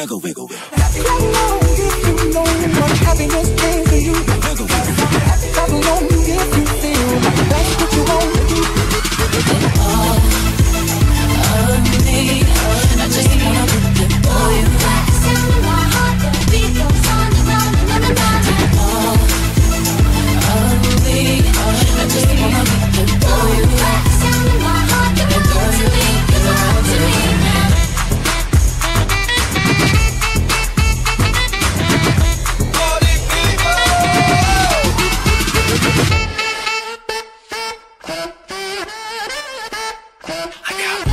Wiggle, wiggle, wiggle. How long if you know what happiness means to you? Wiggle, wiggle, wiggle. How long if you feel like that's what you want to do? All of me, I just wanna put it for you. The sound of my heart, the beat goes on and on and on and on. All of me, I just wanna put it for you. The sound of my heart, you belong to me, you belong to me now. I got